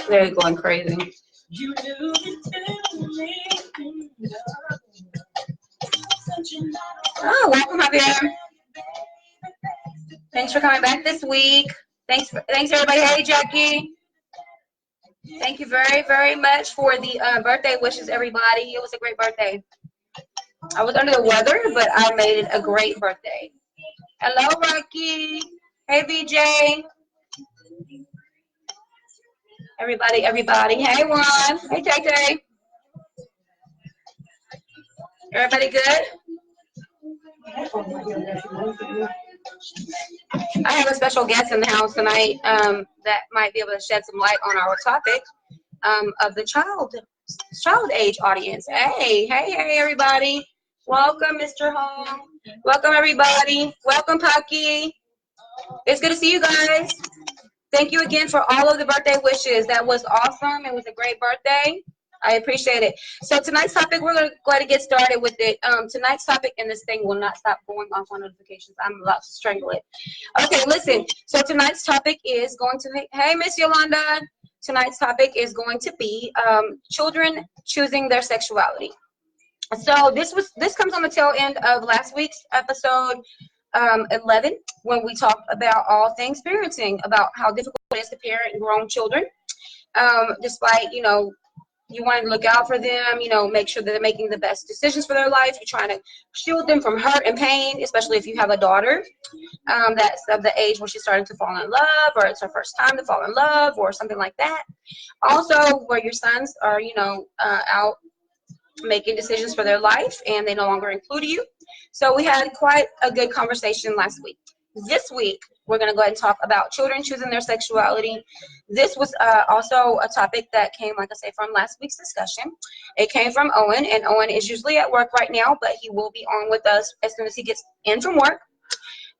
They're going crazy. Oh, welcome, Javier. Thanks for coming back this week. Thanks everybody. Hey, Jackie. Thank you very, very much for the birthday wishes, everybody. It was a great birthday. I was under the weather, but I made it a great birthday. Hello, Rocky. Hey, BJ. Everybody. Hey, Juan. Hey, Tay Tay. Everybody good? I have a special guest in the house tonight that might be able to shed some light on our topic of the child age audience. Hey, everybody. Welcome, Mr. Home. Welcome, everybody. Welcome, Paki. It's good to see you guys. Thank you again for all of the birthday wishes. That was awesome. It was a great birthday. I appreciate it. So tonight's topic, we're going to go ahead and get started with it. Tonight's topic, and this thing will not stop going off on notifications. I'm about to strangle it. Okay, listen. So tonight's topic is going to be, hey, Miss Yolanda. Tonight's topic is going to be children choosing their sexuality. So this comes on the tail end of last week's episode 11, when we talked about all things parenting, about how difficult it is to parent grown children, despite, you want to look out for them, make sure that they're making the best decisions for their life. You're trying to shield them from hurt and pain, especially if you have a daughter that's of the age where she's starting to fall in love, or it's her first time to fall in love, or something like that. Also, where your sons are, out making decisions for their life and they no longer include you. So we had quite a good conversation last week. This week, we're going to go ahead and talk about children choosing their sexuality. This was also a topic that came, like I say, from last week's discussion. It came from Owen, and Owen is usually at work right now, but he will be on with us as soon as he gets in from work.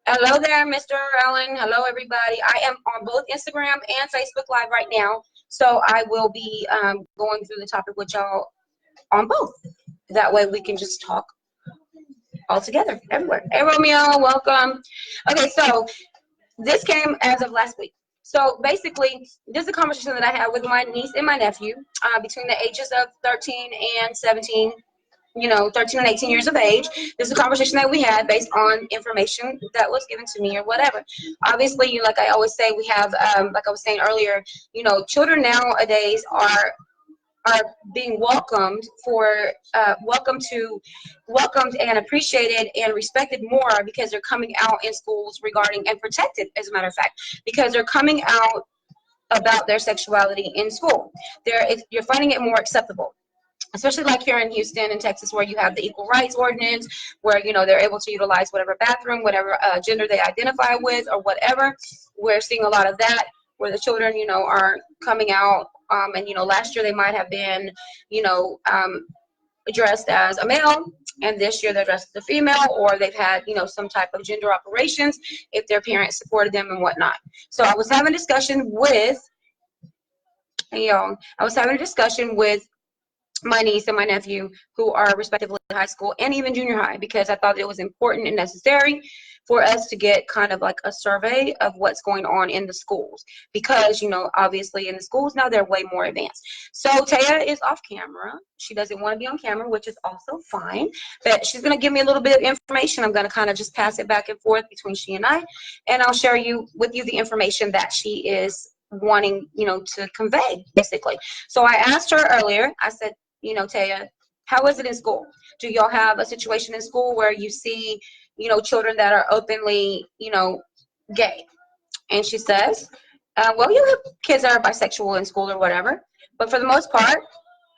Hello there, Mr. Allen. Hello, everybody. I am on both Instagram and Facebook Live right now, so I will be going through the topic with y'all on both. That way we can just talk all together, everywhere. Hey, Romeo, welcome. Okay, so this came as of last week. So basically, this is a conversation that I had with my niece and my nephew between the ages of 13 and 17, 13 and 18 years of age. This is a conversation that we had based on information that was given to me or whatever. Obviously, like I always say, we have, like I was saying earlier, children nowadays are being welcomed and appreciated and respected more because they're coming out in schools regarding and protected, as a matter of fact, because they're coming out about their sexuality in school. You're finding it more acceptable, especially like here in Houston and Texas, where you have the equal rights ordinance, where they're able to utilize whatever bathroom, whatever gender they identify with or whatever. We're seeing a lot of that, where the children are coming out. And last year they might have been, dressed as a male, and this year they're dressed as a female, or they've had, some type of gender operations if their parents supported them and whatnot. So I was having a discussion with, my niece and my nephew, who are respectively high school and even junior high, because I thought it was important and necessary for us to get kind of like a survey of what's going on in the schools, because obviously in the schools now they're way more advanced. So Taya is off camera. She doesn't want to be on camera, which is also fine, but she's going to give me a little bit of information. I'm going to kind of just pass it back and forth between she and I'll share with you the information that she is wanting to convey, basically. So I asked her earlier, I said, Taya, how is it in school? Do y'all have a situation in school where you see, children that are openly, gay? And she says, well, you have kids that are bisexual in school or whatever, but for the most part,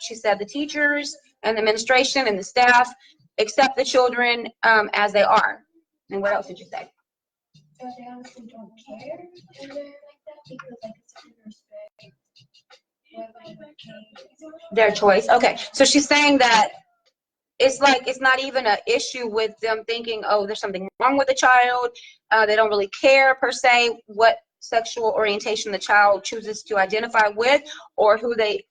she said the teachers and the administration and the staff accept the children as they are. And what else did you say? So they honestly don't care if they're like that, because it's respect their choice. Okay, so she's saying that it's not even an issue with them thinking, oh, there's something wrong with the child. They don't really care per se what sexual orientation the child chooses to identify with, or who they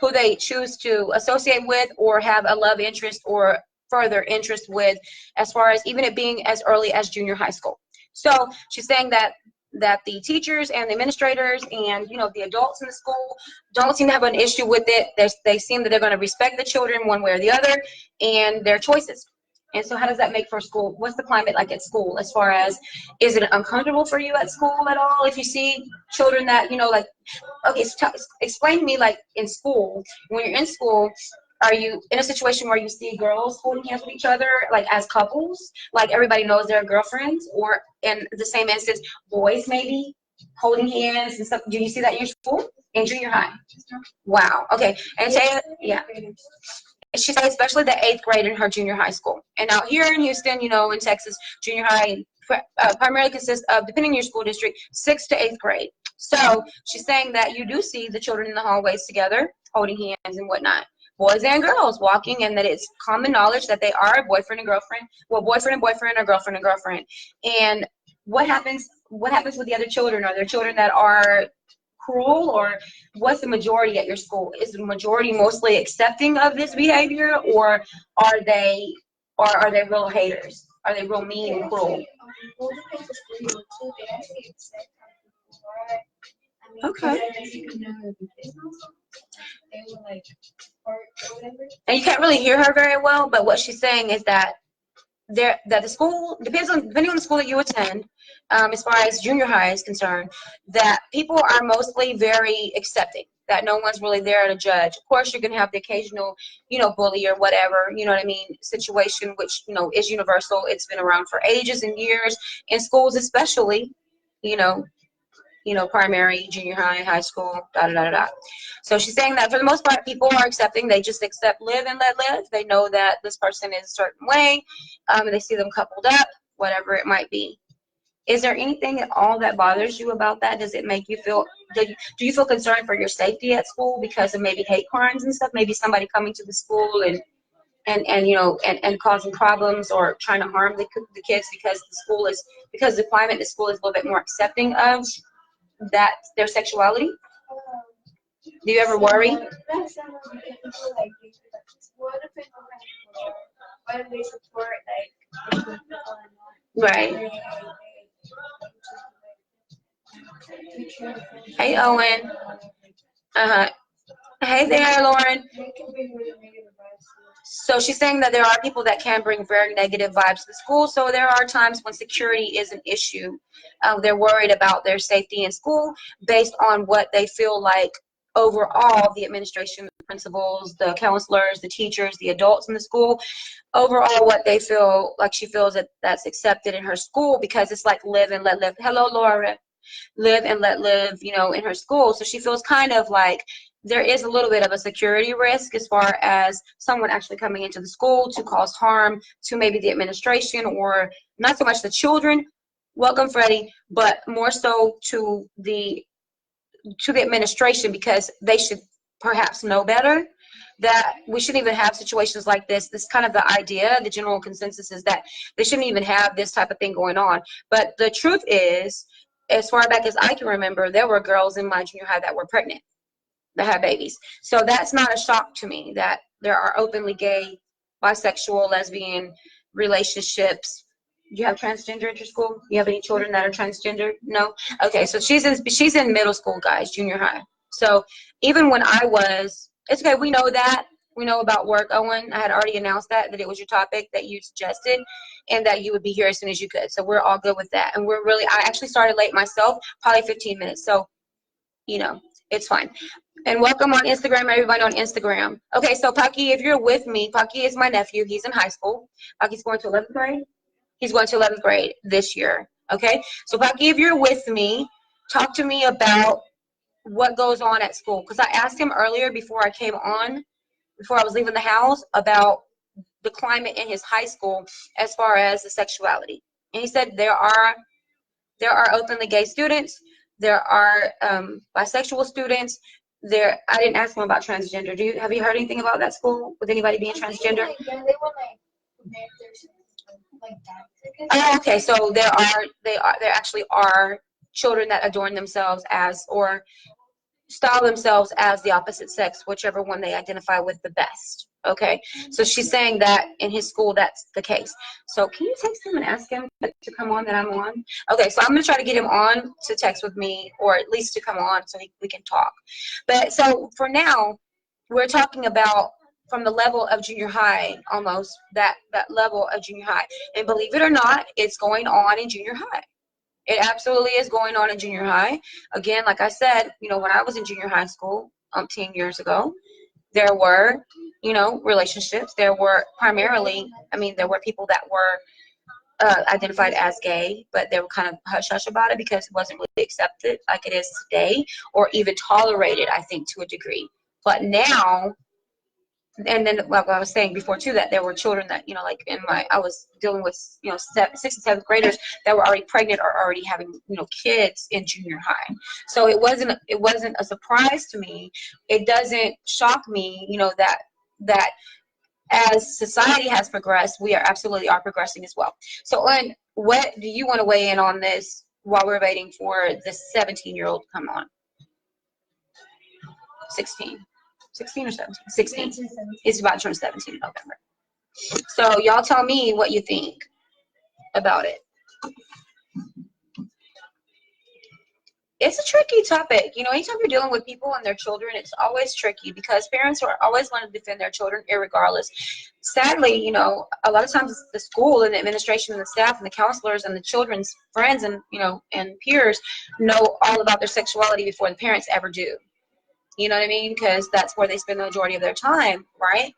who they choose to associate with or have a love interest or further interest with, as far as even it being as early as junior high school. So she's saying that the teachers and the administrators and the adults in the school don't seem to have an issue with it. They seem that they're going to respect the children one way or the other and their choices. And so how does that make for school? What's the climate like at school, as far as, is it uncomfortable for you at school at all if you see children that, like, okay, so explain to me, like, in school, when you're in school, are you in a situation where you see girls holding hands with each other, like as couples, like everybody knows they're girlfriends, or in the same instance, boys maybe holding hands and stuff? Do you see that in your school, in junior high? Wow. Okay. And say, yeah. She said especially the 8th grade in her junior high school. And out here in Houston, in Texas, junior high primarily consists of, depending on your school district, 6th to 8th grade. So she's saying that you do see the children in the hallways together, holding hands and whatnot, boys and girls walking, and that it's common knowledge that they are boyfriend and girlfriend, well, boyfriend and boyfriend or girlfriend and girlfriend. And what happens with the other children? Are there children that are cruel, or what's the majority at your school? Is the majority mostly accepting of this behavior, or are they real haters? Are they real mean and cruel? Okay. And you can't really hear her very well, but what she's saying is that the school depending on the school that you attend, as far as junior high is concerned, that people are mostly very accepting, that no one's really there to judge. Of course, you're going to have the occasional, bully or whatever, situation, which, is universal. It's been around for ages and years in schools, especially, primary, junior high, high school, da da da da. So she's saying that for the most part, people are accepting. They just accept, live and let live. They know that this person is a certain way, and they see them coupled up, whatever it might be. Is there anything at all that bothers you about that? Does it make you feel, do you feel concerned for your safety at school because of maybe hate crimes and stuff? Maybe somebody coming to the school and causing problems or trying to harm the kids because the climate in the school is a little bit more accepting of that, their sexuality? Do you ever worry? Right. Hey, Owen. Hey there, Lauren. So she's saying that there are people that can bring very negative vibes to the school. So there are times when security is an issue. They're worried about their safety in school based on what they feel like overall, the administration, the principals, the counselors, the teachers, the adults in the school, overall what they feel like. She feels that that's accepted in her school because it's like live and let live. Hello, Laura. Live and let live, in her school. So she feels kind of like there is a little bit of a security risk as far as someone actually coming into the school to cause harm to maybe the administration, or not so much the children. Welcome, Freddie, but more so to the administration, because they should perhaps know better that we shouldn't even have situations like this. This kind of the idea, the general consensus is that they shouldn't even have this type of thing going on. But the truth is, as far back as I can remember, there were girls in my junior high that were pregnant, that had babies. So that's not a shock to me that there are openly gay, bisexual, lesbian relationships. Do you have transgender at your school? You have any children that are transgender? No? Okay, so she's in middle school, guys, junior high. So even when I was, it's okay, we know that. We know about work, Owen. I had already announced that it was your topic that you suggested and that you would be here as soon as you could. So we're all good with that. And I actually started late myself, probably 15 minutes. So, it's fine. And welcome on Instagram, everybody on Instagram. Okay, so Pucky, if you're with me, Pucky is my nephew. He's in high school. Pucky's going to 11th grade. He's going to 11th grade this year. Okay, so Pucky, if you're with me, talk to me about what goes on at school. Because I asked him earlier before I was leaving the house, about the climate in his high school as far as the sexuality. And he said there are openly gay students. There are bisexual students. I didn't ask him about transgender. Have you heard anything about that school with anybody being transgender? Yeah, they were like that. Oh, okay. So there actually are children that adorn themselves as, or style themselves as the opposite sex, whichever one they identify with the best. Okay, so she's saying that in his school that's the case. So can you text him and ask him to come on that I'm on? Okay, so I'm going to try to get him on to text with me, or at least to come on so we can talk. But so for now, we're talking about from the level of junior high, almost that level of junior high. And believe it or not, it's going on in junior high. It absolutely is going on in junior high. Again, like I said, you know, when I was in junior high school 10 years ago, there were, you know, relationships. There were primarily, I mean, there were people that were identified as gay, but they were kind of hush-hush about it because it wasn't really accepted like it is today, or even tolerated, I think, to a degree. But now, and then like I was saying before too, that there were children that, you know, like I was dealing with, you know, 6th and 7th graders that were already pregnant or already having, you know, kids in junior high. So it wasn't a surprise to me. It doesn't shock me, you know, that as society has progressed, we are absolutely progressing as well. So what do you want to weigh in on this while we're waiting for the 17-year-old to come on? 16 or 17? 16. It's about to turn 17 in November. So y'all tell me what you think about it. It's a tricky topic. You know, anytime you're dealing with people and their children, it's always tricky because parents are always want to defend their children irregardless. Sadly, you know, a lot of times the school and the administration and the staff and the counselors and the children's friends and, you know, and peers know all about their sexuality before the parents ever do. You know what I mean? Because that's where they spend the majority of their time, right?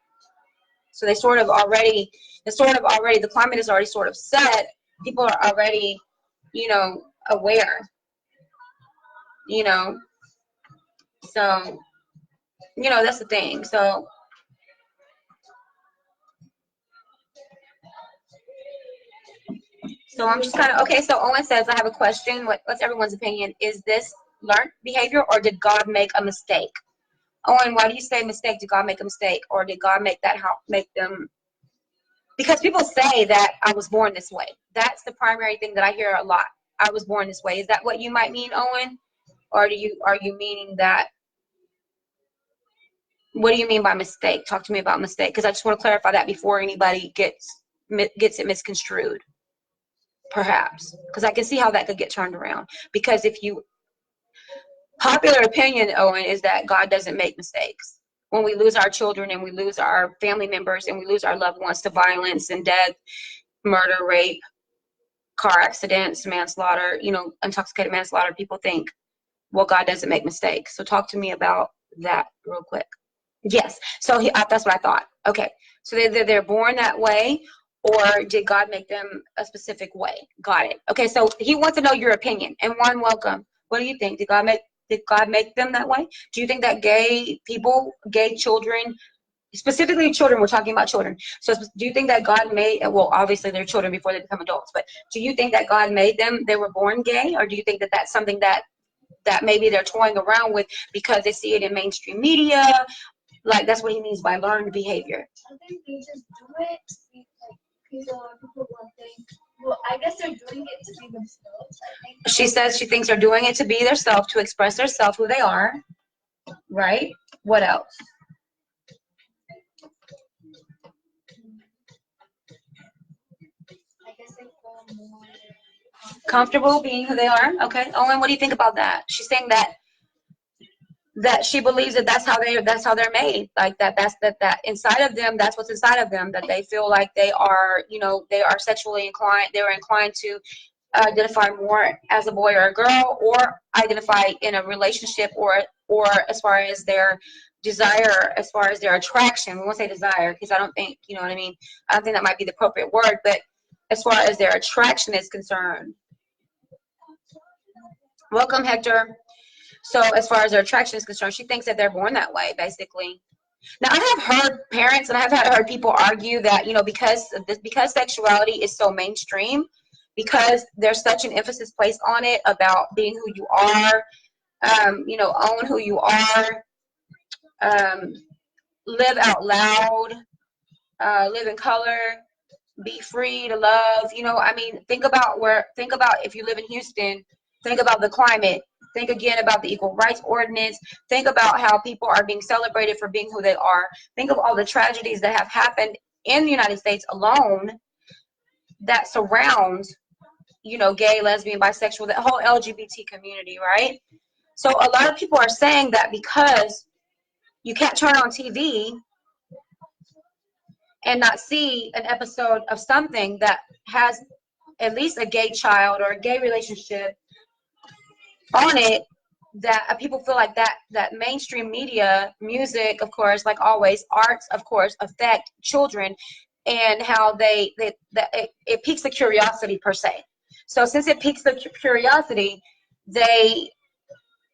So they the climate is already sort of set. People are already, you know, aware, you know. So, you know, that's the thing. So, I'm just kind of, okay, so Owen says, I have a question. What's everyone's opinion? Is this learned behavior or did God make a mistake? Owen, why do you say mistake? Did God make a mistake? Or did God make them? Because people say that I was born this way. That's the primary thing that I hear a lot. I was born this way. Is that what you might mean, Owen? Or are you meaning that? What do you mean by mistake? Talk to me about mistake, because I just want to clarify that before anybody gets it misconstrued, perhaps, because I can see how that could get turned around. Because popular opinion, Owen, is that God doesn't make mistakes. When we lose our children and we lose our family members and we lose our loved ones to violence and death, murder, rape, car accidents, manslaughter, you know, intoxicated manslaughter, people think, well, God doesn't make mistakes. So talk to me about that real quick. Yes. So that's what I thought. Okay. So they're born that way, or did God make them a specific way? Got it. Okay. So he wants to know your opinion. And Juan, welcome. What do you think? Did God make them that way? Do you think that gay children, specifically children, we're talking about children. So do you think that God made, well, obviously they're children before they become adults, but do you think that God made them, they were born gay? Or do you think that that's something that maybe they're toying around with because they see it in mainstream media? Like, that's what he means by learned behavior. I think they just do it because a lot of people want things. Well, I guess they're doing it to be themselves, I think. She says she thinks they're doing it to be themselves, to express themselves, who they are. Right? What else? I guess they feel more comfortable being who they are. Okay. Owen, what do you think about that? She's saying that she believes that that's how they're made, like that inside of them, that's what's inside of them, that they feel like they are, you know, they are sexually inclined, they're inclined to identify more as a boy or a girl, or identify in a relationship, or as far as their desire, as far as their attraction. We won't say desire because I don't think, you know what I mean, I don't think that might be the appropriate word, but as far as their attraction is concerned. Welcome, Hector. So as far as their attraction is concerned, she thinks that they're born that way, basically. Now, I have heard parents and I have heard people argue that, you know, because sexuality is so mainstream, because there's such an emphasis placed on it about being who you are, you know, own who you are, live out loud, live in color, be free to love. You know, I mean, think about if you live in Houston, Think about the climate. Think again about the Equal Rights Ordinance. Think about how people are being celebrated for being who they are. Think of all the tragedies that have happened in the United States alone that surrounds, you know, gay, lesbian, bisexual, that whole LGBT community, right? So a lot of people are saying that because you can't turn on TV and not see an episode of something that has at least a gay child or a gay relationship on it, that people feel like that mainstream media, music, of course, like always, arts, of course, affect children, and how it piques the curiosity per se. So since it piques the curiosity, they,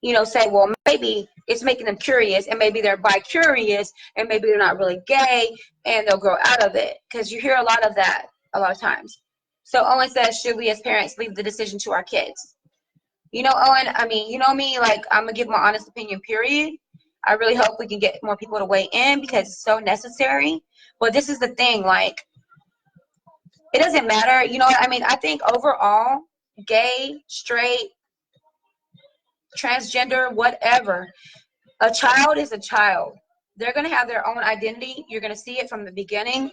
you know, say, well, maybe it's making them curious, and maybe they're bi-curious, and maybe they're not really gay, and they'll grow out of it, because you hear a lot of that a lot of times. So Owen says, should we as parents leave the decision to our kids? You know, Owen, I mean, you know me, like, I'm going to give my honest opinion, period. I really hope we can get more people to weigh in because it's so necessary. But this is the thing, like, it doesn't matter. You know what I mean? I think overall, gay, straight, transgender, whatever, a child is a child. They're going to have their own identity. You're going to see it from the beginning.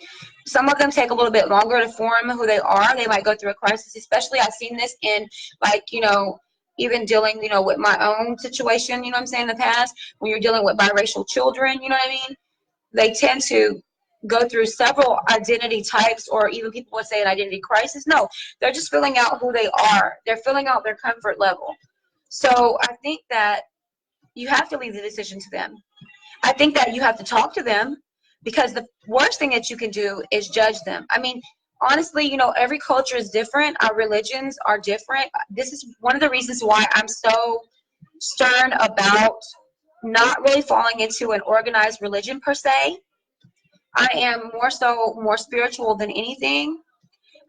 Some of them take a little bit longer to form who they are. They might go through a crisis, especially I've seen this in, like, you know, even dealing, you know, with my own situation, you know what I'm saying, in the past, when you're dealing with biracial children, you know what I mean? They tend to go through several identity types, or even people would say an identity crisis. No, they're just filling out who they are. They're filling out their comfort level. So I think that you have to leave the decision to them. I think that you have to talk to them, because the worst thing that you can do is judge them. I mean, honestly, you know, every culture is different. Our religions are different. This is one of the reasons why I'm so stern about not really falling into an organized religion per se. I am more spiritual than anything.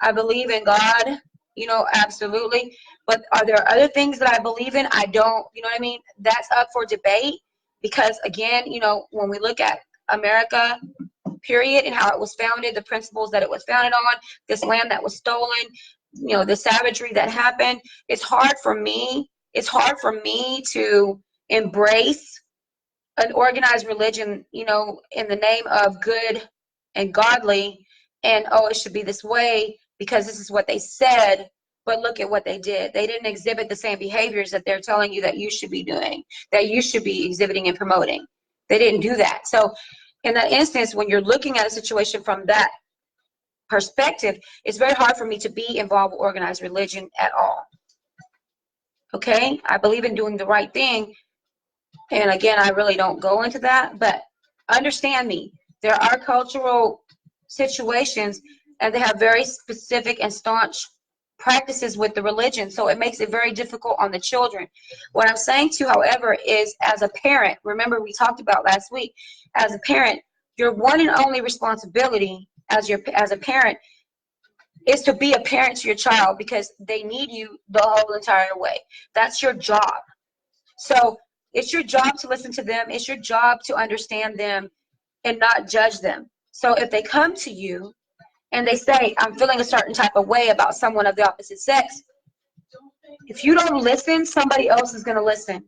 I believe in God, you know, absolutely. But are there other things that I believe in? I don't, you know what I mean? That's up for debate, because, again, you know, when we look at America, period, and how it was founded, the principles that it was founded on, this land that was stolen, you know, the savagery that happened, it's hard for me to embrace an organized religion, you know, in the name of good and godly, and, oh, it should be this way because this is what they said, but look at what they did. They didn't exhibit the same behaviors that they're telling you that you should be doing, that you should be exhibiting and promoting. They didn't do that. So in that instance, when you're looking at a situation from that perspective, it's very hard for me to be involved with organized religion at all. Okay? I believe in doing the right thing. And again, I really don't go into that, but understand me. There are cultural situations, and they have very specific and staunch practices with the religion, so it makes it very difficult on the children. What I'm saying to you, however, is as a parent, remember we talked about last week, as a parent, your one and only responsibility as a parent is to be a parent to your child, because they need you the whole entire way. That's your job. So it's your job to listen to them. It's your job to understand them and not judge them. So if they come to you and they say, I'm feeling a certain type of way about someone of the opposite sex, if you don't listen, somebody else is going to listen.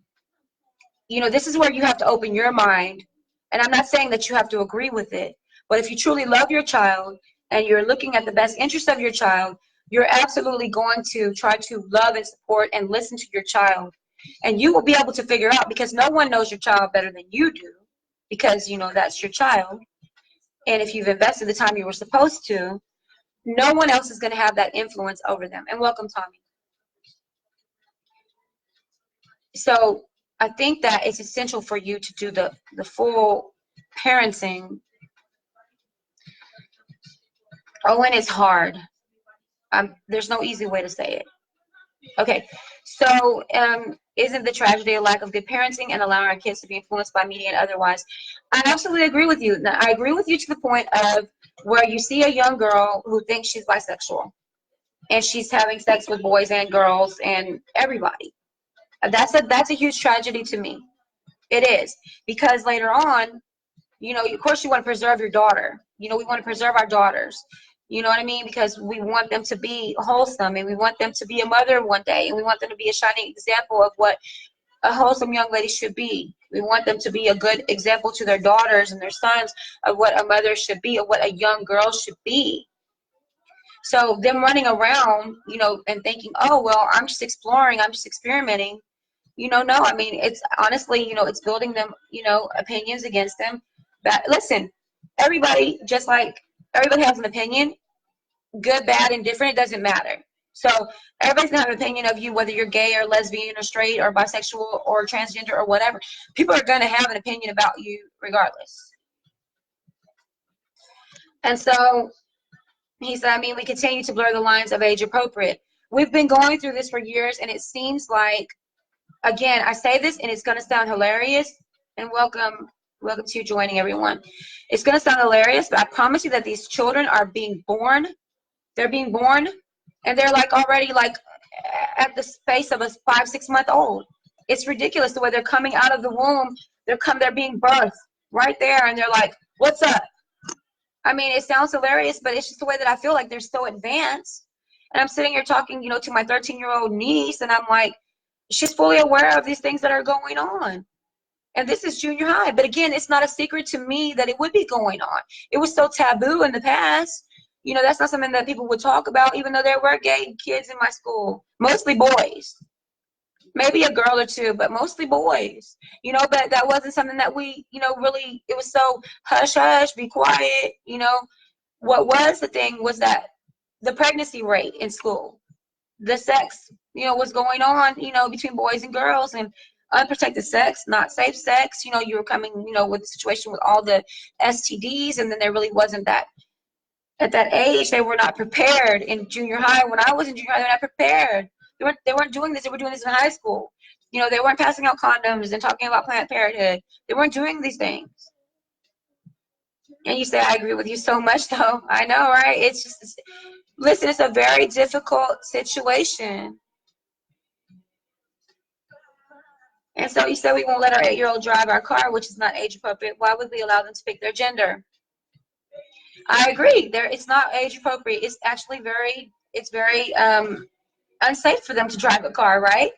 You know, this is where you have to open your mind. And I'm not saying that you have to agree with it, but if you truly love your child and you're looking at the best interest of your child, you're absolutely going to try to love and support and listen to your child. And you will be able to figure out, because no one knows your child better than you do, because, you know, that's your child. And if you've invested the time you were supposed to, no one else is going to have that influence over them. And welcome, Tommy. So I think that it's essential for you to do the full parenting. Oh, and it's hard. There's no easy way to say it. Okay, so isn't the tragedy a lack of good parenting and allowing our kids to be influenced by media and otherwise? I absolutely agree with you. Now, I agree with you to the point of where you see a young girl who thinks she's bisexual, and she's having sex with boys and girls and everybody. That's a huge tragedy to me. It is, because later on, you know, of course you want to preserve your daughter. You know, we want to preserve our daughters. You know what I mean? Because we want them to be wholesome, and we want them to be a mother one day, and we want them to be a shining example of what a wholesome young lady should be. We want them to be a good example to their daughters and their sons of what a mother should be, of what a young girl should be. So them running around, you know, and thinking, oh, well, I'm just exploring, I'm just experimenting. You know, no, I mean, it's honestly, you know, it's building them, you know, opinions against them. But listen, everybody, just like everybody has an opinion, good, bad, indifferent, it doesn't matter. So everybody's gonna have an opinion of you, whether you're gay or lesbian or straight or bisexual or transgender or whatever. People are gonna have an opinion about you regardless. And so he said, I mean, we continue to blur the lines of age appropriate. We've been going through this for years, and it seems like, again, I say this and it's gonna sound hilarious, and welcome to you joining, everyone. It's gonna sound hilarious, but I promise you that these children are being born. They're being born, and they're like already like at the space of a 5-6 month old. It's ridiculous the way they're coming out of the womb. They're being birthed right there, and they're like, "What's up?" I mean, it sounds hilarious, but it's just the way that I feel like they're so advanced. And I'm sitting here talking, you know, to my 13-year-old niece, and I'm like, she's fully aware of these things that are going on. And this is junior high. But again, it's not a secret to me that it would be going on. It was so taboo in the past. You know, that's not something that people would talk about, even though there were gay kids in my school. Mostly boys. Maybe a girl or two, but mostly boys. You know, but that wasn't something that we, you know, really, it was so hush, hush, be quiet. You know, what was the thing was that the pregnancy rate in school, the sex, you know, was going on, you know, between boys and girls, and unprotected sex, not safe sex. You know, you were coming, you know, with the situation with all the STDs, and then there really wasn't that. At that age, they were not prepared in junior high. When I was in junior high, they were not prepared. They weren't doing this. They were doing this in high school. You know, they weren't passing out condoms and talking about Planned Parenthood. They weren't doing these things. And you say, I agree with you so much, though. I know, right? It's just, listen, it's a very difficult situation. And so you said we won't let our 8-year-old drive our car, which is not age appropriate. Why would we allow them to pick their gender? I agree. It's not age appropriate. It's actually very unsafe for them to drive a car, right?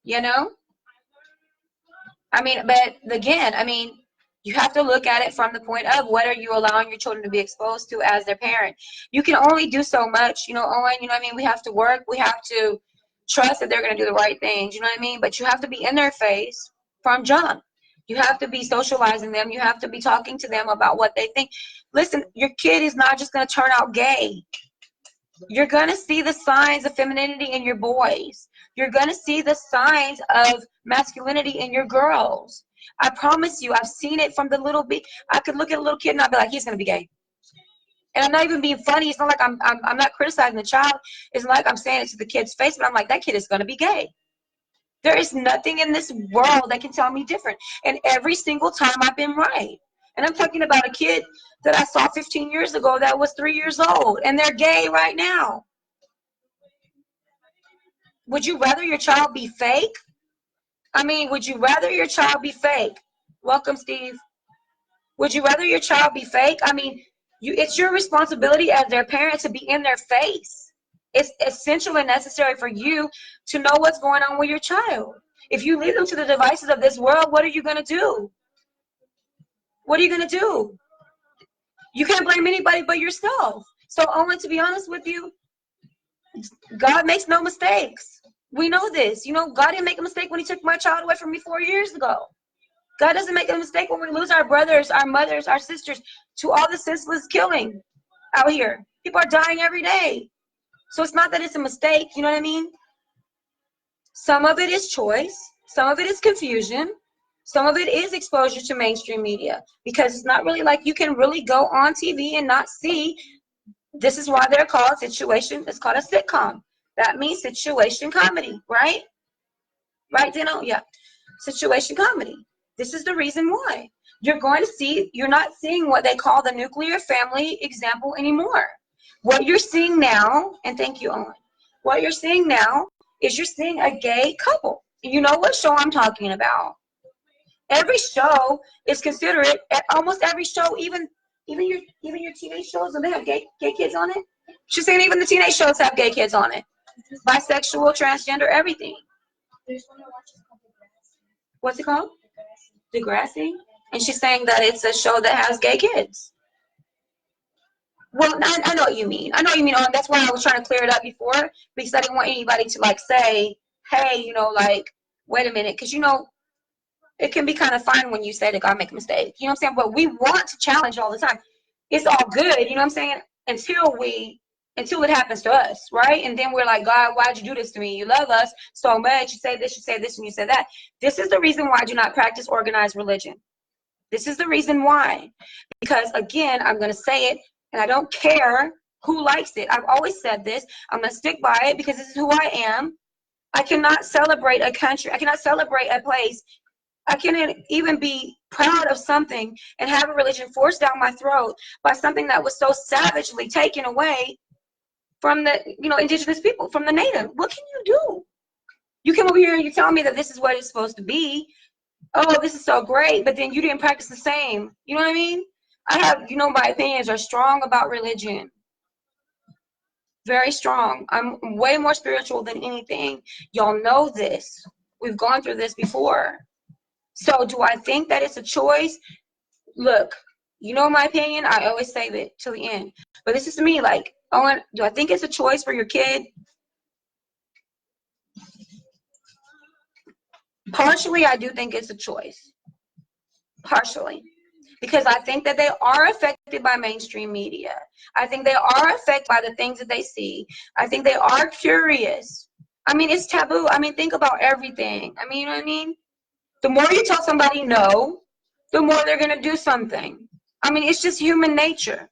You know? I mean, but again, I mean, you have to look at it from the point of what are you allowing your children to be exposed to as their parent. You can only do so much, you know, Owen, you know what I mean? We have to work. We have to trust that they're going to do the right things, you know what I mean? But you have to be in their face from jump. You have to be socializing them. You have to be talking to them about what they think. Listen, your kid is not just going to turn out gay. You're going to see the signs of femininity in your boys. You're going to see the signs of masculinity in your girls. I promise you, I've seen it from the little bit. I could look at a little kid and I'd be like, he's going to be gay. And I'm not even being funny. It's not like I'm not criticizing the child. It's not like I'm saying it to the kid's face, but I'm like, that kid is going to be gay. There is nothing in this world that can tell me different. And every single time I've been right. And I'm talking about a kid that I saw 15 years ago that was 3 years old, and they're gay right now. Would you rather your child be fake? I mean, would you rather your child be fake? Welcome, Steve. Would you rather your child be fake? I mean, it's your responsibility as their parent to be in their face. It's essential and necessary for you to know what's going on with your child. If you leave them to the devices of this world, what are you going to do? What are you going to do? You can't blame anybody but yourself. So, Owen, to be honest with you, God makes no mistakes. We know this. You know, God didn't make a mistake when he took my child away from me 4 years ago. God doesn't make a mistake when we lose our brothers, our mothers, our sisters to all the senseless killing out here. People are dying every day. So it's not that it's a mistake, you know what I mean? Some of it is choice. Some of it is confusion. Some of it is exposure to mainstream media, because it's not really like you can really go on TV and not see. This is why they're called situation. It's called a sitcom. That means situation comedy, right? Right, Dino? Yeah. Situation comedy. This is the reason why. You're going to see, you're not seeing what they call the nuclear family example anymore. What you're seeing now, and thank you, Owen, what you're seeing now is you're seeing a gay couple. You know what show I'm talking about. Every show is considerate. Almost every show, even Even your teenage shows, do they have gay kids on it? She's saying even the teenage shows have gay kids on it. Bisexual, transgender, everything. There's one I watch called Degrassi. What's it called? Degrassi. And she's saying that it's a show that has gay kids. Well, I know what you mean. I know what you mean. That's why I was trying to clear it up before, because I didn't want anybody to like say, hey, you know, like, wait a minute, because you know, it can be kind of fun when you say that God make a mistake. You know what I'm saying? But we want to challenge all the time. It's all good, you know what I'm saying? Until it happens to us, right? And then we're like, God, why'd you do this to me? You love us so much. You say this, and you say that. This is the reason why I do not practice organized religion. This is the reason why. Because again, I'm going to say it, and I don't care who likes it. I've always said this. I'm going to stick by it because this is who I am. I cannot celebrate a country. I cannot celebrate a place. I can't even be proud of something and have a religion forced down my throat by something that was so savagely taken away from the, you know, indigenous people, from the native. What can you do? You come over here and you tell me that this is what it's supposed to be. Oh, this is so great, but then you didn't practice the same. You know what I mean? I have, you know, my opinions are strong about religion. Very strong. I'm way more spiritual than anything. Y'all know this. We've gone through this before. So do I think that it's a choice? Look, you know my opinion. I always say that till the end. But this is me, like, Owen, do I think it's a choice for your kid? Partially, I do think it's a choice. Partially. Because I think that they are affected by mainstream media. I think they are affected by the things that they see. I think they are curious. I mean, it's taboo. I mean, think about everything. I mean, you know what I mean? The more you tell somebody no, the more they're going to do something. I mean, it's just human nature.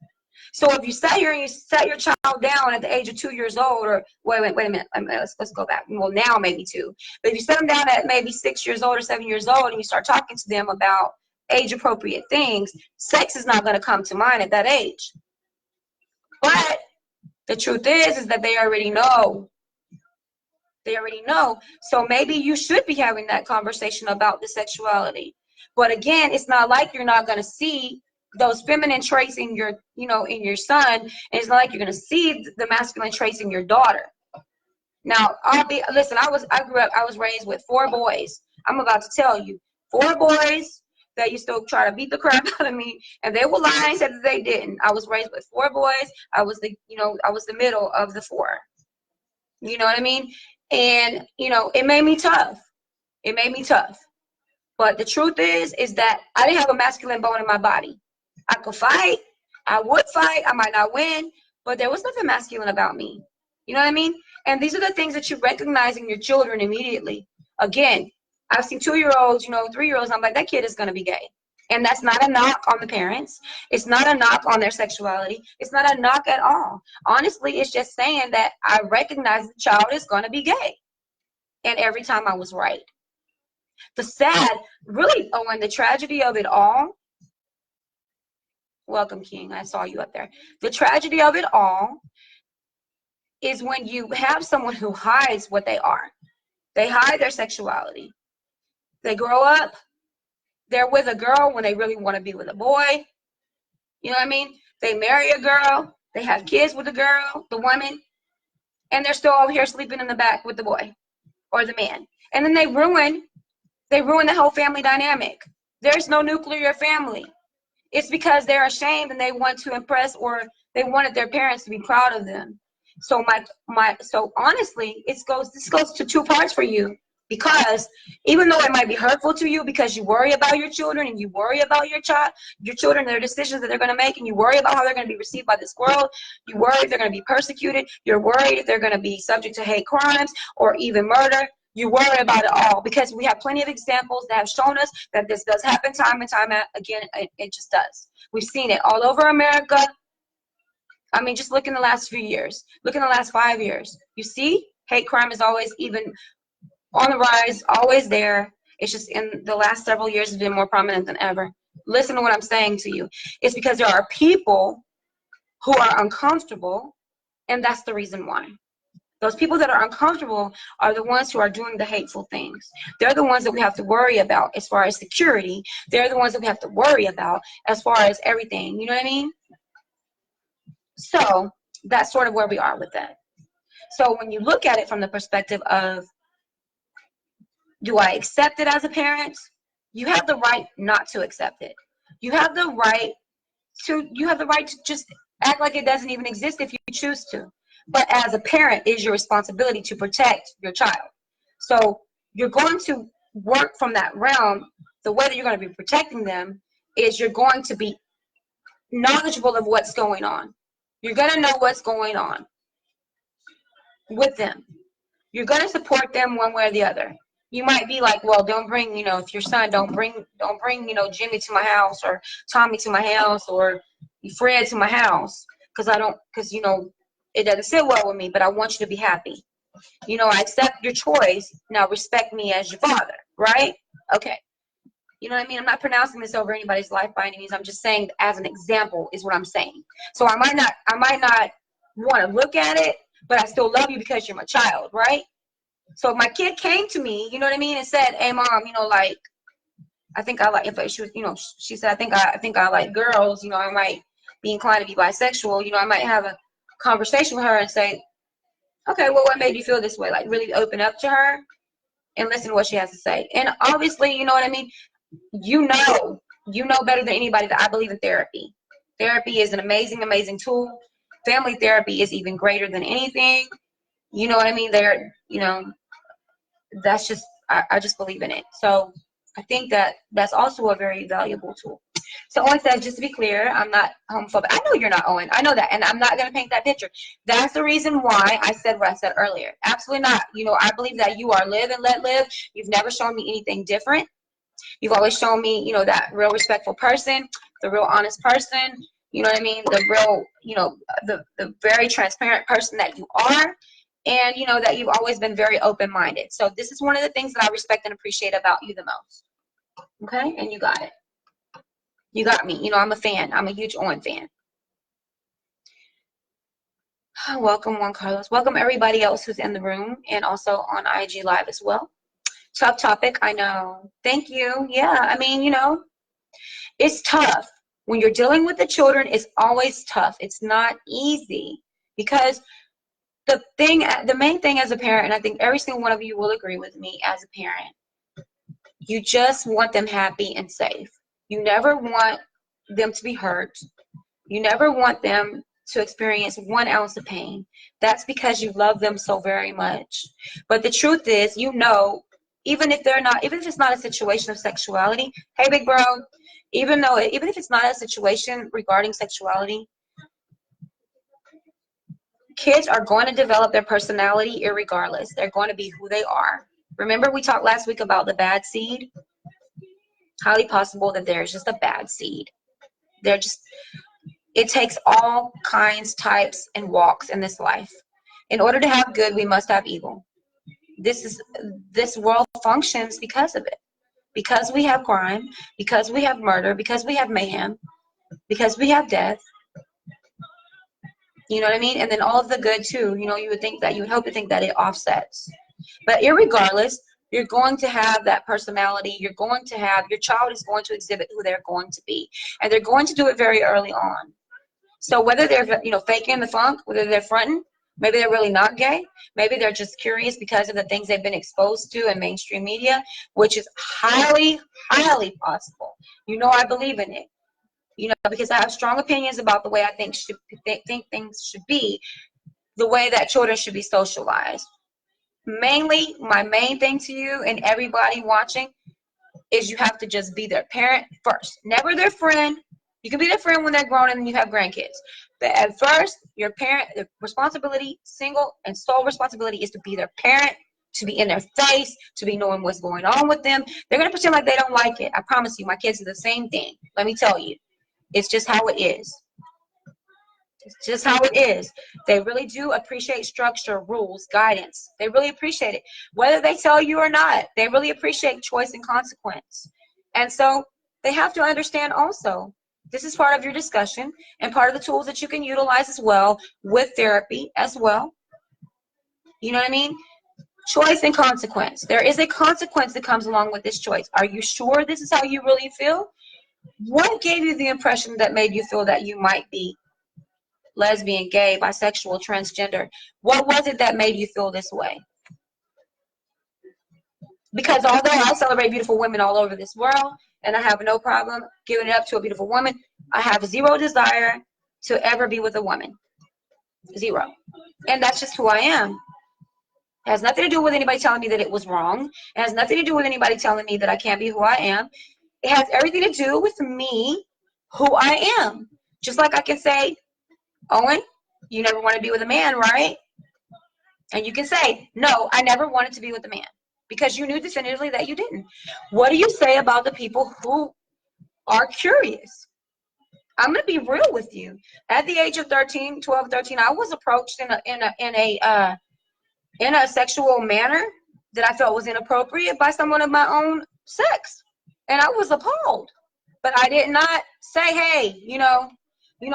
So if you sat here and you sat your child down at the age of 2 years old, or wait a minute, let's go back. Well, now maybe 2. But if you set them down at maybe 6 years old or 7 years old and you start talking to them about age-appropriate things, sex is not going to come to mind at that age. But the truth is that they already know. They already know. So maybe you should be having that conversation about the sexuality. But again, it's not like you're not going to see those feminine traits in your, you know, in your son. And it's not like you're going to see the masculine traits in your daughter. Now, I was raised with 4 boys. I'm about to tell you, 4 boys that used to try to beat the crap out of me, and they will lie and say that they didn't. I was raised with 4 boys. I was the middle of the 4. You know what I mean? And, you know, it made me tough. It made me tough. But the truth is that I didn't have a masculine bone in my body. I could fight. I would fight. I might not win. But there was nothing masculine about me. You know what I mean? And these are the things that you recognize in your children immediately. Again, I've seen 2-year-olds, you know, 3-year-olds. I'm like, that kid is going to be gay. And that's not a knock on the parents. It's not a knock on their sexuality. It's not a knock at all. Honestly, it's just saying that I recognize the child is going to be gay. And every time I was right. The sad, really, Owen, the tragedy of it all. Welcome, King. I saw you up there. The tragedy of it all is when you have someone who hides what they are. They hide their sexuality. They grow up. They're with a girl when they really want to be with a boy. You know what I mean? They marry a girl. They have kids with the girl, the woman. And they're still over here sleeping in the back with the boy or the man. And then they ruin the whole family dynamic. There's no nuclear family. It's because they're ashamed and they want to impress, or they wanted their parents to be proud of them. So so honestly, this goes to 2 parts for you, because even though it might be hurtful to you because you worry about your children and you worry about your children, their decisions that they're going to make, and you worry about how they're going to be received by this world, you worry if they're going to be persecuted, you're worried if they're going to be subject to hate crimes or even murder. You worry about it all, because we have plenty of examples that have shown us that this does happen time and time again. It just does. We've seen it all over America. I mean, just look in the last few years. Look in the last 5 years. You see, hate crime is always even on the rise, always there. It's just in the last several years it's been more prominent than ever. Listen to what I'm saying to you. It's because there are people who are uncomfortable, and that's the reason why. Those people that are uncomfortable are the ones who are doing the hateful things. They're the ones that we have to worry about as far as security. They're the ones that we have to worry about as far as everything. You know what I mean? So that's sort of where we are with that. So when you look at it from the perspective of, do I accept it as a parent? You have the right not to accept it. You have the right to just act like it doesn't even exist if you choose to. But as a parent, it is your responsibility to protect your child. So you're going to work from that realm. The way that you're going to be protecting them is you're going to be knowledgeable of what's going on. You're going to know what's going on with them. You're going to support them one way or the other. You might be like, well, don't bring, if your son, don't bring, Jimmy to my house, or Tommy to my house, or Fred to my house, because it doesn't sit well with me, but I want you to be happy. I accept your choice. Now respect me as your father, right? Okay. You know what I mean? I'm not pronouncing this over anybody's life by any means. I'm just saying as an example is what I'm saying. So I might not want to look at it, but I still love you because you're my child, right? So if my kid came to me, you know what I mean, and said, "Hey, mom, I think I like," if she was, she said, I think I like girls, I might be inclined to be bisexual, I might have a conversation with her and say, okay, well, what made you feel this way? Like, really open up to her and listen to what she has to say. And obviously, you know what I mean, you know better than anybody that I believe in therapy. Therapy is an amazing, amazing tool. Family therapy is even greater than anything. You know what I mean? That's just, I just believe in it. So I think that's also a very valuable tool. So Owen says, just to be clear, I'm not homophobic. I know you're not, Owen. I know that. And I'm not going to paint that picture. That's the reason why I said what I said earlier. Absolutely not. I believe that you are live and let live. You've never shown me anything different. You've always shown me, that real respectful person, the real honest person, you know what I mean? The real, the very transparent person that you are. And, that you've always been very open-minded. So this is one of the things that I respect and appreciate about you the most. Okay? And you got it. You got me. I'm a fan. I'm a huge Owen fan. Welcome, Juan Carlos. Welcome, everybody else who's in the room and also on IG Live as well. Tough topic, I know. Thank you. Yeah, I mean, it's tough. When you're dealing with the children, it's always tough. It's not easy because the main thing as a parent, and I think every single one of you will agree with me as a parent, you just want them happy and safe. You never want them to be hurt. You never want them to experience 1 ounce of pain. That's because you love them so very much. But the truth is, even if it's not a situation of sexuality, hey, big bro, even if it's not a situation regarding sexuality, kids are going to develop their personality irregardless. They're going to be who they are. Remember we talked last week about the bad seed? Highly possible that there's just a bad seed. It takes all kinds, types, and walks in this life. In order to have good, we must have evil. This world functions because of it. Because we have crime, because we have murder, because we have mayhem, because we have death. You know what I mean? And then all of the good too. You would hope to think that it offsets. But irregardless, you're going to have that personality. Your child is going to exhibit who they're going to be. And they're going to do it very early on. So whether they're, faking the funk, whether they're fronting, maybe they're really not gay. Maybe they're just curious because of the things they've been exposed to in mainstream media, which is highly, highly possible. I believe in it. Because I have strong opinions about the way I think things should be, the way that children should be socialized. Mainly, my main thing to you and everybody watching is you have to just be their parent first. Never their friend. You can be their friend when they're grown and you have grandkids. But at first, your parent, the responsibility, single and sole responsibility is to be their parent, to be in their face, to be knowing what's going on with them. They're going to pretend like they don't like it. I promise you, my kids are the same thing. Let me tell you. It's just how it is. It's just how it is. They really do appreciate structure, rules, guidance. They really appreciate it. Whether they tell you or not, they really appreciate choice and consequence. And so they have to understand also, this is part of your discussion and part of the tools that you can utilize as well with therapy as well. You know what I mean? Choice and consequence. There is a consequence that comes along with this choice. Are you sure this is how you really feel? What gave you the impression that made you feel that you might be lesbian, gay, bisexual, transgender? What was it that made you feel this way? Because although I celebrate beautiful women all over this world, and I have no problem giving it up to a beautiful woman, I have zero desire to ever be with a woman. Zero. And that's just who I am. It has nothing to do with anybody telling me that it was wrong. It has nothing to do with anybody telling me that I can't be who I am. It has everything to do with me, who I am. Just like I can say, Owen, you never want to be with a man, right? And you can say, no, I never wanted to be with a man, because you knew definitively that you didn't. What do you say about the people who are curious? I'm going to be real with you. At the age of 13, 12, 13, I was approached in a sexual manner that I felt was inappropriate by someone of my own sex. And I was appalled. But I did not say, hey, you know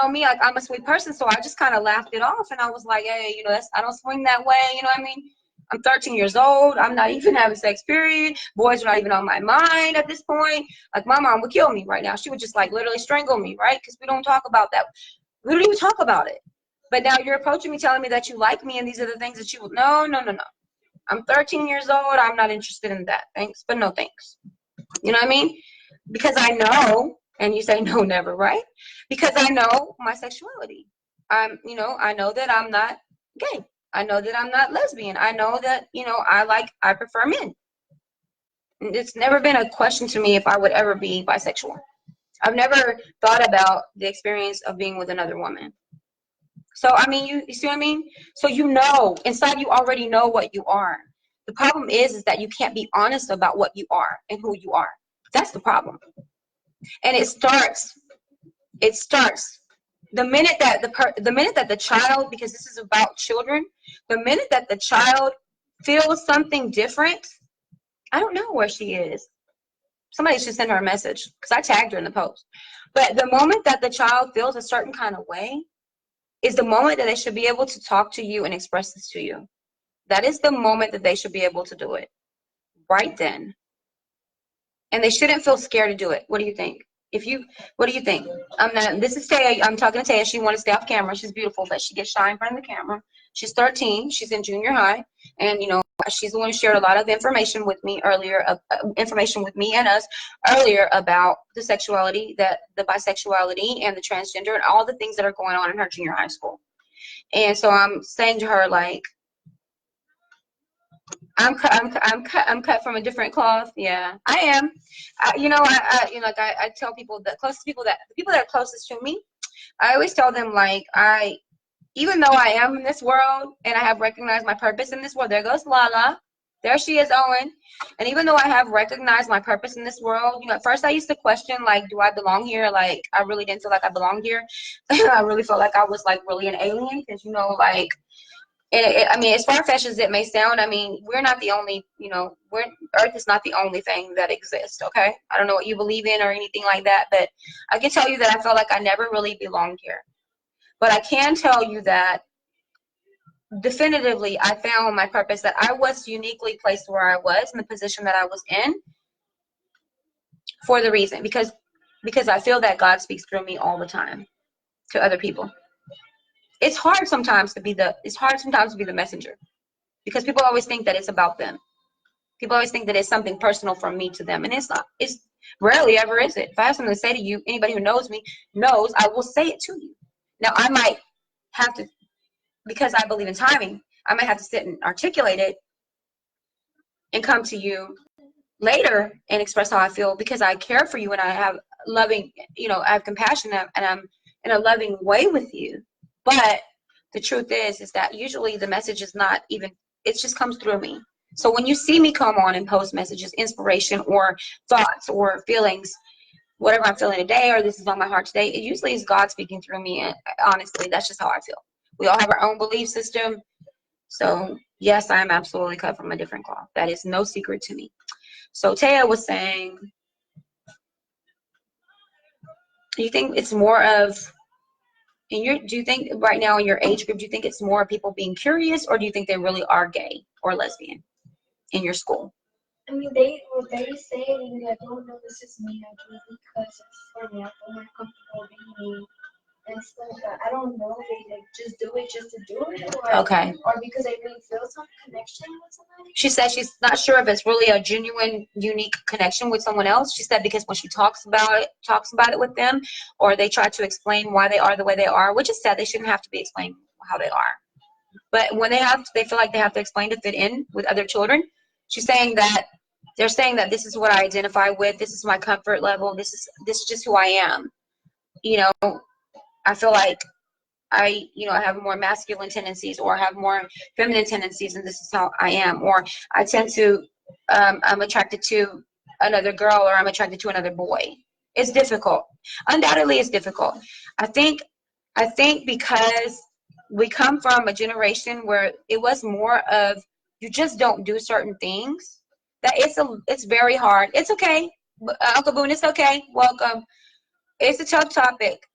me, like, I'm a sweet person. So I just kind of laughed it off. And I was like, hey, I don't swing that way. You know what I mean? I'm 13 years old. I'm not even having sex, period. Boys are not even on my mind at this point. Like, my mom would kill me right now. She would just, like, literally strangle me, right? Because we don't talk about that. We don't even talk about it. But now you're approaching me telling me that you like me and these are the things that you will. No. I'm 13 years old. I'm not interested in that. Thanks, but no thanks. You know what I mean? Because I know, and you say no, never, right? Because I know my sexuality. I know that I'm not gay. I know that I'm not lesbian. I know that, I prefer men. It's never been a question to me if I would ever be bisexual. I've never thought about the experience of being with another woman. So, I mean, you see what I mean? So, inside you already know what you are. The problem is that you can't be honest about what you are and who you are. That's the problem. And it starts the minute that the child, because this is about children, the minute that the child feels something different, I don't know where she is. Somebody should send her a message, because I tagged her in the post. But the moment that the child feels a certain kind of way is the moment that they should be able to talk to you and express this to you. That is the moment that they should be able to do it. Right then. And they shouldn't feel scared to do it. What do you think? What do you think? This is Taya. I'm talking to Taya. She wanted to stay off camera. She's beautiful, but she gets shy in front of the camera. She's 13. She's in junior high. And, she's the one who shared a lot of information with me earlier, information with me and us earlier about the sexuality, the bisexuality and the transgender and all the things that are going on in her junior high school. And so I'm saying to her, like, I'm cut from a different cloth. Yeah, I am. I tell people, the people that are closest to me, I always tell them, like, even though I am in this world and I have recognized my purpose in this world, there goes Lala. There she is, Owen. And even though I have recognized my purpose in this world, at first I used to question, like, do I belong here? Like, I really didn't feel like I belonged here. I really felt like I was, like, really an alien because, like, I mean, as far-fetched as it may sound, I mean, we're not the only, Earth is not the only thing that exists, okay? I don't know what you believe in or anything like that, but I can tell you that I felt like I never really belonged here. But I can tell you that definitively I found my purpose, that I was uniquely placed where I was in the position that I was in for the reason, because I feel that God speaks through me all the time to other people. It's hard sometimes to be the messenger, because people always think that it's about them. People always think that it's something personal from me to them, and it's not. It's rarely ever is it. If I have something to say to you, anybody who knows me knows I will say it to you. Now, I might have to, because I believe in timing, I might have to sit and articulate it and come to you later and express how I feel, because I care for you and I have loving, I have compassion and I'm in a loving way with you. But the truth is that usually the message is not even, it just comes through me. So when you see me come on and post messages, inspiration or thoughts or feelings, whatever I'm feeling today, or this is on my heart today, it usually is God speaking through me. And honestly, that's just how I feel. We all have our own belief system. So yes, I am absolutely cut from a different cloth. That is no secret to me. So Taya was saying, do you think it's more of do you think right now in your age group, do you think it's more people being curious, or do you think they really are gay or lesbian in your school? I mean, they say, and like, oh no, this is me. I do it because it's for me. I feel more comfortable being me and stuff. But I don't know if they like just do it just to do it, Okay. or because they really feel some connection with somebody. She said she's not sure if it's really a genuine, unique connection with someone else. She said because when she talks about it with them, or they try to explain why they are the way they are, which is sad. They shouldn't have to be explaining how they are. But when they feel like they have to explain to fit in with other children. She's saying that they're saying that this is what I identify with. This is my comfort level. This is just who I am. You know, I feel like I have more masculine tendencies, or I have more feminine tendencies, and this is how I am. Or I tend to, I'm attracted to another girl, or I'm attracted to another boy. It's difficult. Undoubtedly, it's difficult. I think because we come from a generation where it was more of you just don't do certain things. That it's very hard. It's okay, Uncle Boone. It's okay. Welcome. It's a tough topic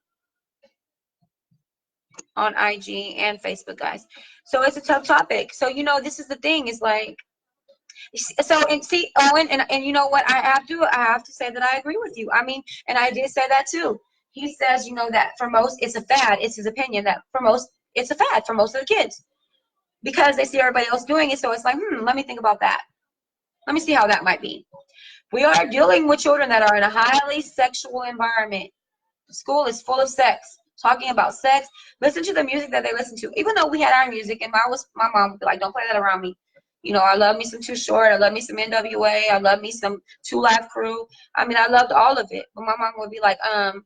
on IG and Facebook, guys. So it's a tough topic. So this is the thing. Is like, so, and see, Owen, and you know what? I have to say that I agree with you. I mean, and I did say that too. He says, that for most it's a fad. It's his opinion that for most it's a fad for most of the kids because they see everybody else doing it. So it's like, let me think about that. Let me see how that might be. We are dealing with children that are in a highly sexual environment. School is full of sex, talking about sex. Listen to the music that they listen to. Even though we had our music, and my mom would be like, don't play that around me. I love me some Too Short. I love me some NWA. I love me some 2 Live Crew. I mean, I loved all of it. But my mom would be like, and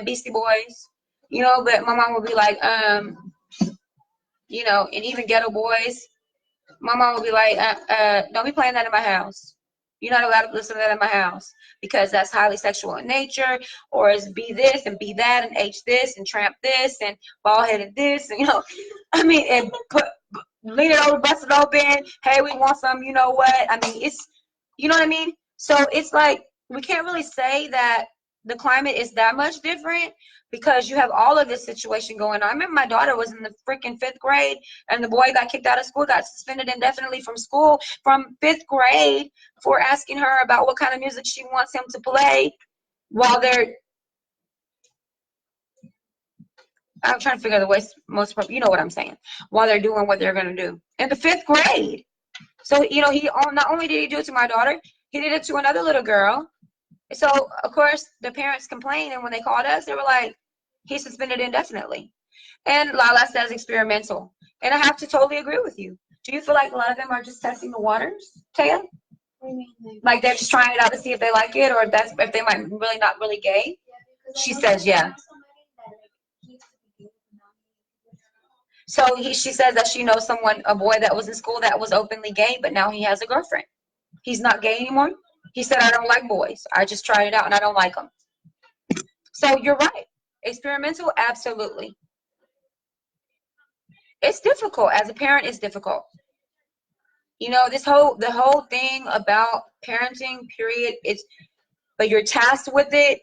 Beastie Boys. But my mom would be like, and even Ghetto Boys. My mom would be like, don't be playing that in my house. You're not allowed to listen to that in my house because that's highly sexual in nature, or it's be this and be that and H this and tramp this and bald-headed this and, I mean, and lean it over, bust it open. Hey, we want some, you know what? I mean, it's, you know what I mean? So it's like we can't really say that the climate is that much different because you have all of this situation going on. I remember my daughter was in the freaking 5th grade and the boy got kicked out of school, got suspended indefinitely from school from 5th grade for asking her about what kind of music she wants him to play while they're, I'm trying to figure out the way most, you know what I'm saying, while they're doing what they're going to do in the 5th grade. So, he not only did he do it to my daughter, he did it to another little girl. So, of course, the parents complained, and when they called us, they were like, he's suspended indefinitely. And Lala says experimental. And I have to totally agree with you. Do you feel like a lot of them are just testing the waters, Taya? What do you mean? Like they're just trying it out to see if they like it, or if they might really not really gay? Yeah, she says, yeah. So she says that she knows a boy that was in school that was openly gay, but now he has a girlfriend. He's not gay anymore. He said, I don't like boys. I just tried it out and I don't like them. So you're right. Experimental, absolutely. It's difficult. As a parent, it's difficult. The whole thing about parenting, period, but you're tasked with it.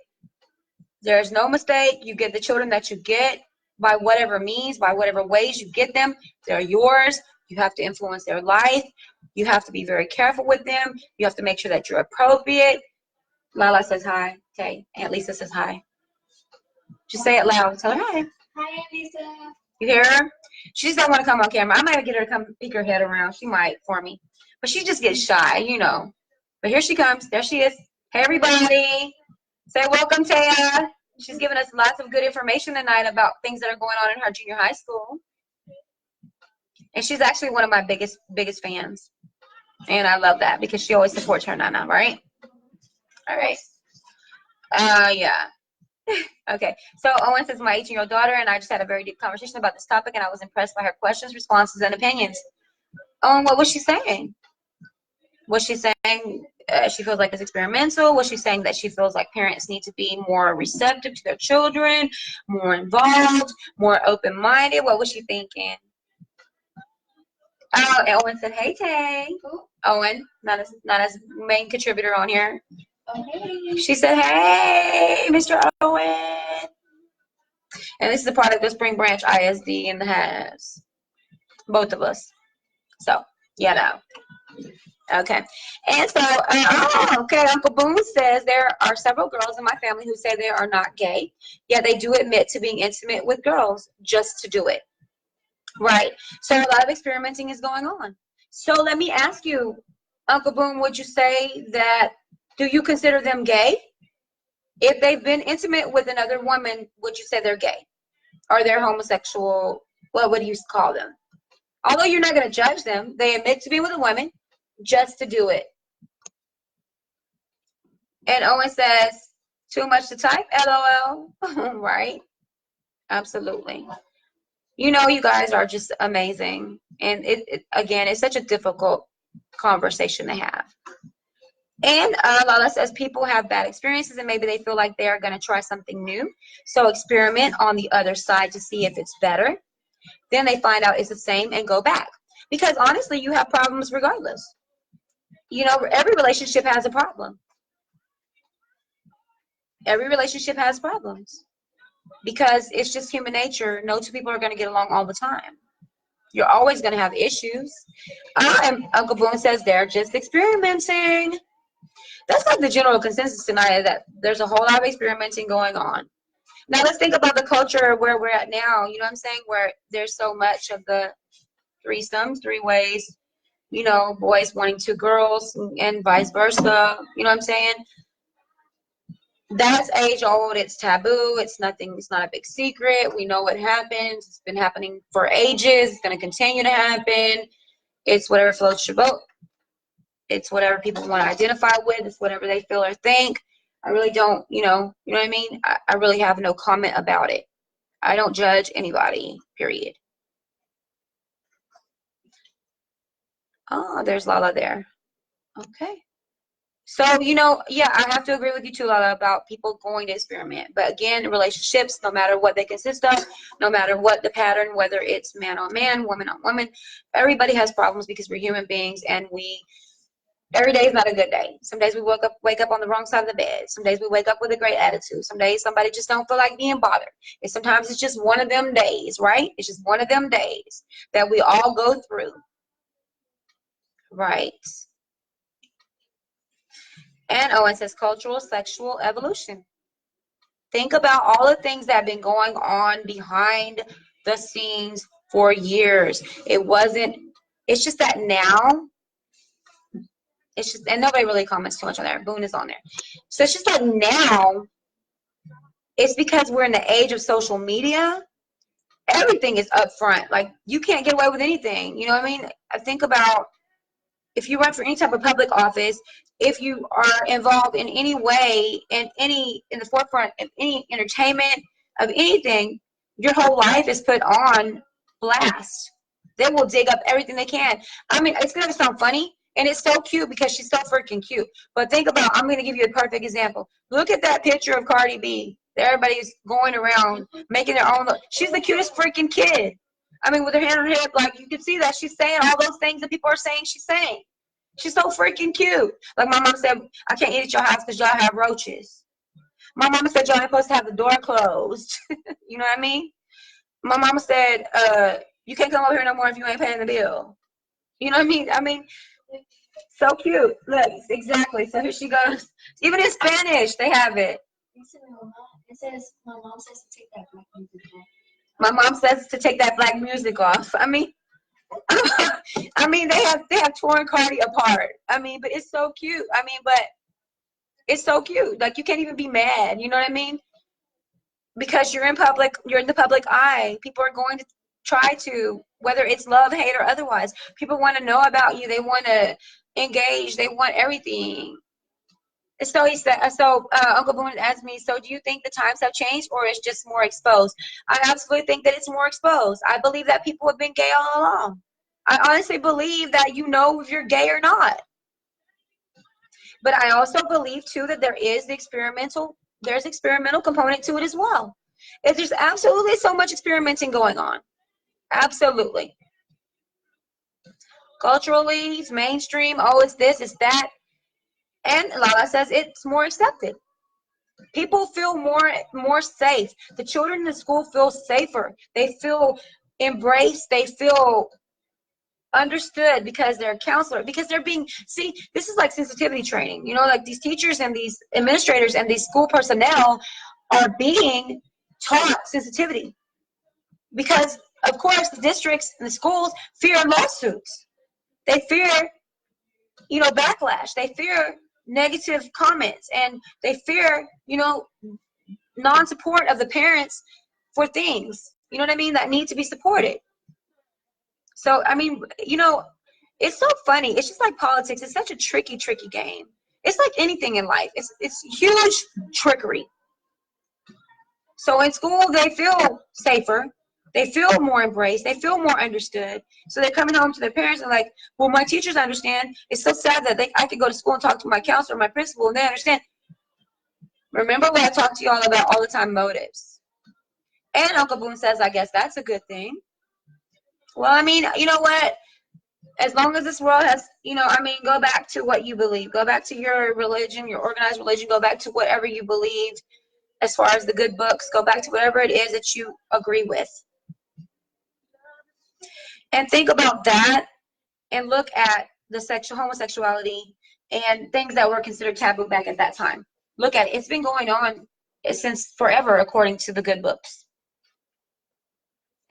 There's no mistake. You get the children that you get by whatever means, by whatever ways you get them. They're yours. You have to influence their life. You have to be very careful with them. You have to make sure that you're appropriate. Lala says hi. Okay. Aunt Lisa says hi. Just say it loud. Tell her hi. Hi, Aunt Lisa. You hear her? She just don't want to come on camera. I might get her to come peek her head around. She might for me. But she just gets shy, But here she comes. There she is. Hey, everybody. Say welcome, Taya. She's giving us lots of good information tonight about things that are going on in her junior high school. And she's actually one of my biggest fans. And I love that because she always supports her Nana, right? All right. Yeah. Okay. So Owen says, my 18-year-old daughter and I just had a very deep conversation about this topic, and I was impressed by her questions, responses, and opinions. Owen, what was she saying? Was she saying she feels like it's experimental? Was she saying that she feels like parents need to be more receptive to their children, more involved, more open-minded? What was she thinking? Oh, and Owen said, hey, Tay. Owen, not as main contributor on here. Oh, hey. She said, hey, Mr. Owen. And this is a product of Spring Branch ISD in the house. Both of us. So, you know. Okay. And so, okay, Uncle Boone says there are several girls in my family who say they are not gay, yet they do admit to being intimate with girls just to do it. Right. So a lot of experimenting is going on. So let me ask you, Uncle Boone, would you say that, do you consider them gay? If they've been intimate with another woman, would you say they're gay? Or they're homosexual? What would you call them? Although you're not going to judge them, they admit to be with a woman just to do it. And Owen says, too much to type, LOL. Right? Absolutely. You know, you guys are just amazing. And again, it's such a difficult conversation to have. And Lala says people have bad experiences and maybe they feel like they're going to try something new. So experiment on the other side to see if it's better. Then they find out it's the same and go back. Because honestly, you have problems regardless. You know, every relationship has a problem. Every relationship has problems. Because it's just human nature. No two people are going to get along all the time. You're always going to have issues. Uncle Boone says they're just experimenting. That's like the general consensus tonight, that there's a whole lot of experimenting going on. Now let's think about the culture where we're at now. You know what I'm saying? Where there's so much of the threesomes, three ways, you know, boys wanting two girls and vice versa. You know what I'm saying? That's age old. It's taboo. It's nothing. It's not a big secret. We know what happens. It's been happening for ages. It's going to continue to happen. It's whatever floats your boat. It's whatever people want to identify with. It's whatever they feel or think. I really don't, you know what I mean? I really have no comment about it. I don't judge anybody, period. Oh, there's Lala there. Okay. So, you know, yeah, I have to agree with you too, Lala, about people going to experiment. But again, relationships, no matter what they consist of, no matter what the pattern, whether it's man on man, woman on woman, everybody has problems because we're human beings and every day is not a good day. Some days we wake up on the wrong side of the bed. Some days we wake up with a great attitude. Some days somebody just don't feel like being bothered. And sometimes it's just one of them days, right? It's just one of them days that we all go through. Right. And Owen says cultural sexual evolution. Think about all the things that have been going on behind the scenes for years. It's just that now, it's just, and nobody really comments too much on there. Boone is on there. So it's just that now, it's because we're in the age of social media. Everything is up front. Like, you can't get away with anything. You know what I mean? I think about if you run for any type of public office, if you are involved in any way, in the forefront of any entertainment, of anything, your whole life is put on blast. They will dig up everything they can. I mean, it's going to sound funny, and it's so cute because she's so freaking cute. But think about, I'm going to give you a perfect example. Look at that picture of Cardi B. Everybody's going around making their own look. She's the cutest freaking kid. I mean, with her hand on her hip, like, you can see that she's saying all those things that people are saying she's saying. She's so freaking cute. Like my mom said, I can't eat at your house because y'all have roaches. My mama said y'all ain't supposed to have the door closed. You know what I mean? My mama said, you can't come over here no more if you ain't paying the bill. You know what I mean? I mean, so cute. Look, exactly. So here she goes. Even in Spanish, they have it. It says, my mom says to take that black music off. My mom says to take that black music off. I mean, they have torn Cardi apart. I mean, but it's so cute. I mean, but it's so cute. Like, you can't even be mad. You know what I mean? Because you're in the public eye. People are going to try to, whether it's love, hate, or otherwise. People want to know about you. They want to engage. They want everything. So he said. Uncle Boone asked me, so do you think the times have changed, or it's just more exposed? I absolutely think that it's more exposed. I believe that people have been gay all along. I honestly believe that you know if you're gay or not. But I also believe too that there's experimental component to it as well. There's absolutely so much experimenting going on. Absolutely. Culturally, it's mainstream. Oh, it's this, it's that. And Lala says it's more accepted. People feel more safe. The children in the school feel safer. They feel embraced. They feel understood because they're a counselor, because they're being, see, this is like sensitivity training, you know, like these teachers and these administrators and these school personnel are being taught sensitivity, because of course the districts and the schools fear lawsuits. They fear, you know, backlash. They fear negative comments, and they fear, you know, non-support of the parents for things, you know what I mean, that need to be supported. So I mean, you know, it's so funny. It's just like politics. It's such a tricky game. It's like anything in life. It's huge trickery. So in school, they feel safer. They feel more embraced. They feel more understood. So they're coming home to their parents and like, well, my teachers understand. It's so sad that I could go to school and talk to my counselor, my principal, and they understand. Remember what I talk to y'all about all the time, motives. And Uncle Boone says, I guess that's a good thing. Well, I mean, you know what? As long as this world has, you know, I mean, go back to what you believe. Go back to your religion, your organized religion. Go back to whatever you believed as far as the good books. Go back to whatever it is that you agree with. And think about that and look at the homosexuality and things that were considered taboo back at that time. Look at it. It's been going on since forever, according to the good books.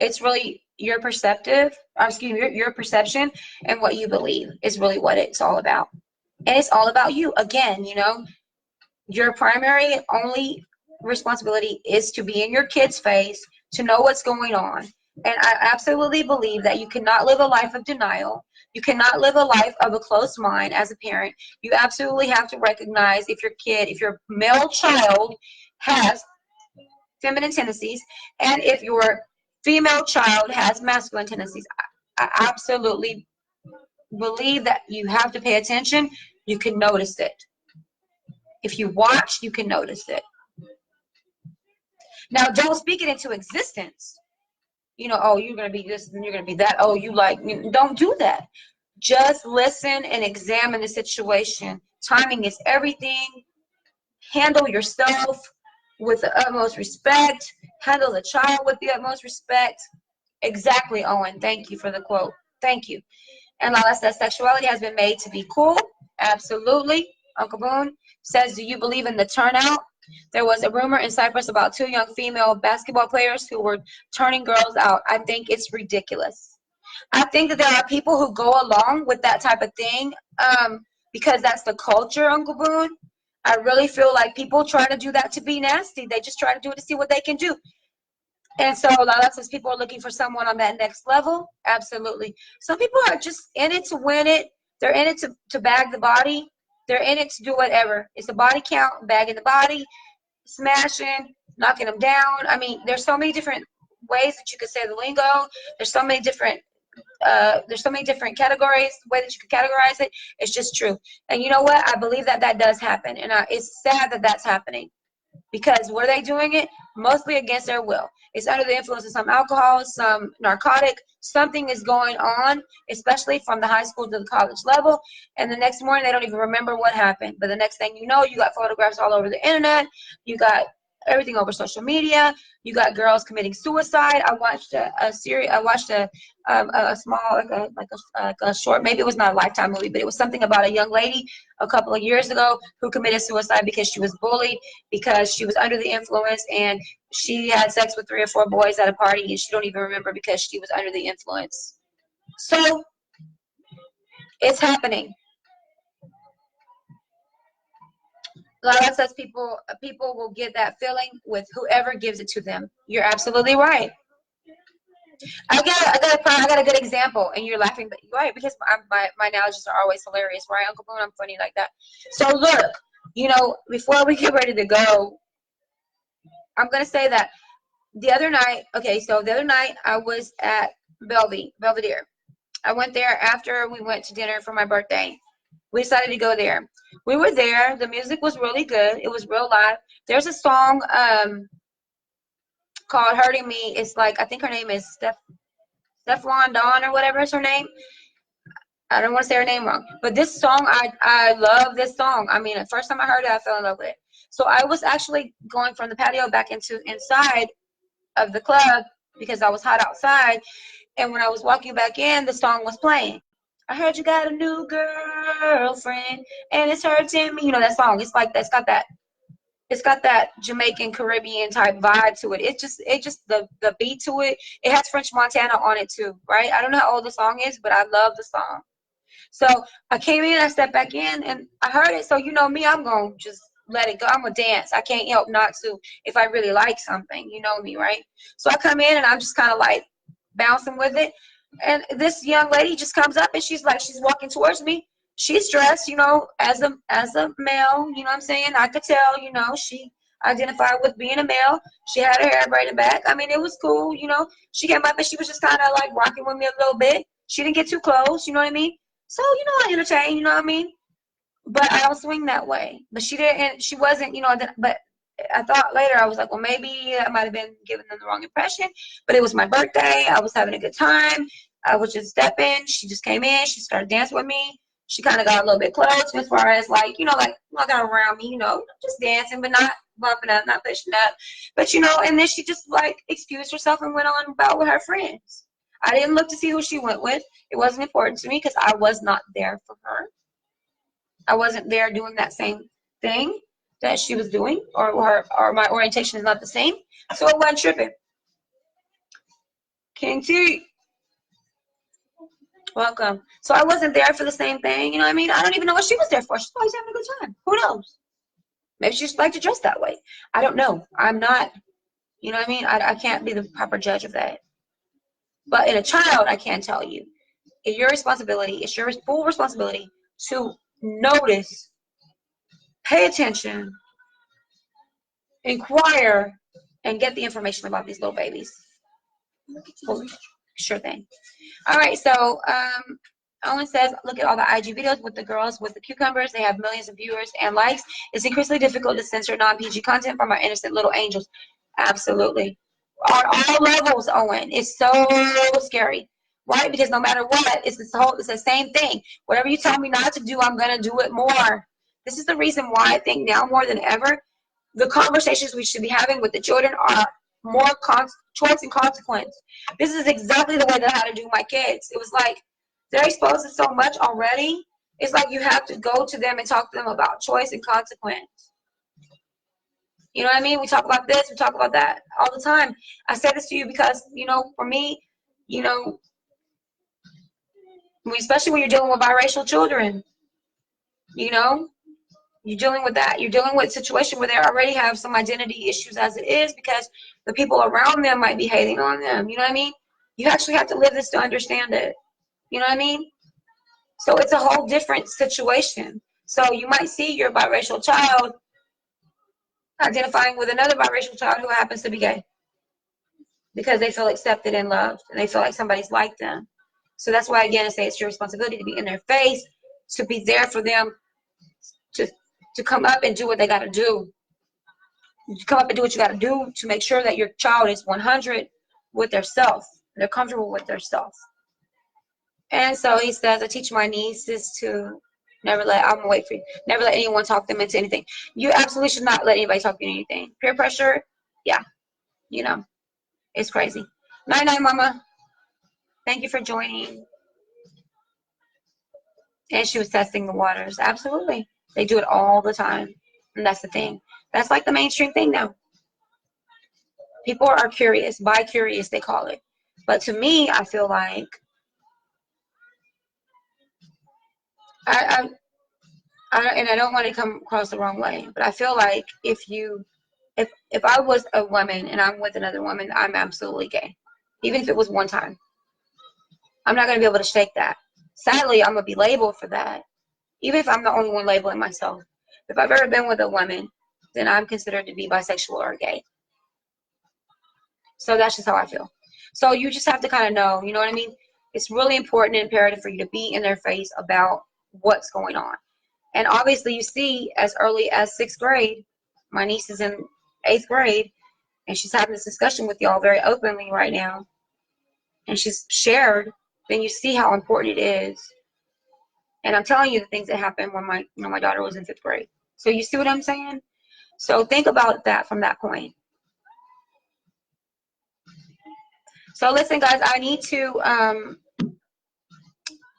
It's really your perception and what you believe is really what it's all about. And it's all about you. Again, you know, your primary only responsibility is to be in your kid's face, to know what's going on. And I absolutely believe that you cannot live a life of denial. You cannot live a life of a closed mind as a parent. You absolutely have to recognize if your male child has feminine tendencies, and if your female child has masculine tendencies. I absolutely believe that you have to pay attention. You can notice it. If you watch, you can notice it. Now, don't speak it into existence. You know, oh, you're going to be this and you're going to be that. Oh, don't do that. Just listen and examine the situation. Timing is everything. Handle yourself with the utmost respect. Handle the child with the utmost respect. Exactly, Owen. Thank you for the quote. Thank you. And Lala says, sexuality has been made to be cool. Absolutely. Uncle Boone says, do you believe in the turnout? There was a rumor in Cyprus about 2 young female basketball players who were turning girls out. I think it's ridiculous. I think that there are people who go along with that type of thing because that's the culture, Uncle Boone. I really feel like people try to do that to be nasty. They just try to do it to see what they can do. And so Lala says people are looking for someone on that next level. Absolutely. Some people are just in it to win it. They're in it to bag the body. They're in it to do whatever. It's a body count, bagging the body, smashing, knocking them down. I mean, there's so many different ways that you could say the lingo. There's so many different categories, the way that you could categorize it. It's just true. And you know what? I believe that does happen. And it's sad that that's happening. Because were they doing it? Mostly against their will. It's under the influence of some alcohol, some narcotic. Something is going on, especially from the high school to the college level. And the next morning, they don't even remember what happened. But the next thing you know, you got photographs all over the internet. You got everything over social media. You got girls committing suicide. I watched a series. I watched a small, like a short. Maybe it was not a Lifetime movie, but it was something about a young lady a couple of years ago who committed suicide because she was bullied, because she was under the influence, and she had sex with 3 or 4 boys at a party, and she don't even remember because she was under the influence. So it's happening. Lala says people will get that feeling with whoever gives it to them. You're absolutely right. I got a good example, and you're laughing, but right, because my analogies are always hilarious, right, Uncle Boone? I'm funny like that. So look, you know, before we get ready to go, I'm gonna say that the other night I was at Belvedere. I went there after we went to dinner for my birthday. We decided to go there. We were there. The music was really good. It was real live. There's a song called "Hurting Me." It's like, I think her name is Stefan Dawn or whatever is her name. I don't want to say her name wrong. But this song, I love this song. I mean, the first time I heard it, I fell in love with it. So I was actually going from the patio back inside of the club because I was hot outside. And when I was walking back in, the song was playing. I heard you got a new girlfriend and it's hurting me. You know that song. It's like that's got that. It's got that Jamaican Caribbean type vibe to it. It just the beat to it. It has French Montana on it too, right? I don't know how old the song is, but I love the song. So I came in, I stepped back in, and I heard it. So you know me, I'm gonna just let it go. I'm gonna dance. I can't help not to if I really like something. You know me, right? So I come in and I'm just kind of like bouncing with it. And this young lady just comes up and she's walking towards me. She's dressed, you know, as a male, you know what I'm saying? I could tell, you know, she identified with being a male. She had her hair braided back. I mean, it was cool, you know. She came up and she was just kind of like rocking with me a little bit. She didn't get too close, you know what I mean? So, you know, I entertain, you know what I mean? But I don't swing that way. But she didn't, she wasn't, you know, but I thought later, I was like, well, maybe I might have been giving them the wrong impression. But it was my birthday. I was having a good time. I was just stepping. She just came in. She started dancing with me. She kind of got a little bit close as far as like, you know, like got around me, you know, just dancing, but not bumping up, not pushing up. But, you know, and then she just like excused herself and went on about with her friends. I didn't look to see who she went with. It wasn't important to me because I was not there for her. I wasn't there doing that same thing that she was doing, or my orientation is not the same. So it wasn't tripping. King T, welcome. So I wasn't there for the same thing, you know what I mean? I don't even know what she was there for. She's always having a good time. Who knows? Maybe she just liked to dress that way. I don't know. I'm not, you know what I mean? I can't be the proper judge of that. But in a child, I can tell you, it's your responsibility, it's your full responsibility to notice, pay attention, inquire, and get the information about these little babies. Sure thing. All right, so Owen says, look at all the IG videos with the girls with the cucumbers. They have millions of viewers and likes. It's increasingly difficult to censor non-PG content from our innocent little angels. Absolutely. On all levels, Owen. It's so scary. Right? Because no matter what, it's the same thing. Whatever you tell me not to do, I'm going to do it more. This is the reason why I think now more than ever, the conversations we should be having with the children are more choice and consequence. This is exactly the way that I had to do my kids. It was like they're exposed to so much already. It's like you have to go to them and talk to them about choice and consequence. You know what I mean? We talk about this, we talk about that all the time. I say this to you because, you know, for me, you know, especially when you're dealing with biracial children, you know, you're dealing with that. You're dealing with a situation where they already have some identity issues as it is because the people around them might be hating on them. You know what I mean? You actually have to live this to understand it. You know what I mean? So it's a whole different situation. So you might see your biracial child identifying with another biracial child who happens to be gay because they feel accepted and loved and they feel like somebody's like them. So that's why, again, I say it's your responsibility to be in their face, to be there for them, to come up and do what they got to do. You come up and do what you got to do to make sure that your child is 100 with their self. They're comfortable with their self. And so he says, I teach my nieces to never let anyone talk them into anything. You absolutely should not let anybody talk you into anything. Peer pressure, yeah, you know, it's crazy. Night night, mama. Thank you for joining. And she was testing the waters. Absolutely. They do it all the time. And that's the thing. That's like the mainstream thing now. People are curious. Bi-curious, they call it. But to me, I feel like and I don't want to come across the wrong way, but I feel like if I was a woman and I'm with another woman, I'm absolutely gay. Even if it was one time. I'm not going to be able to shake that. Sadly, I'm going to be labeled for that. Even if I'm the only one labeling myself. If I've ever been with a woman, then I'm considered to be bisexual or gay. So that's just how I feel. So you just have to kind of know, you know what I mean? It's really important and imperative for you to be in their face about what's going on. And obviously you see as early as 6th grade, my niece is in 8th grade, and she's having this discussion with y'all very openly right now. And she's shared, then you see how important it is. And I'm telling you the things that happened when my daughter was in 5th grade. So you see what I'm saying? So think about that from that point. So listen, guys, I need to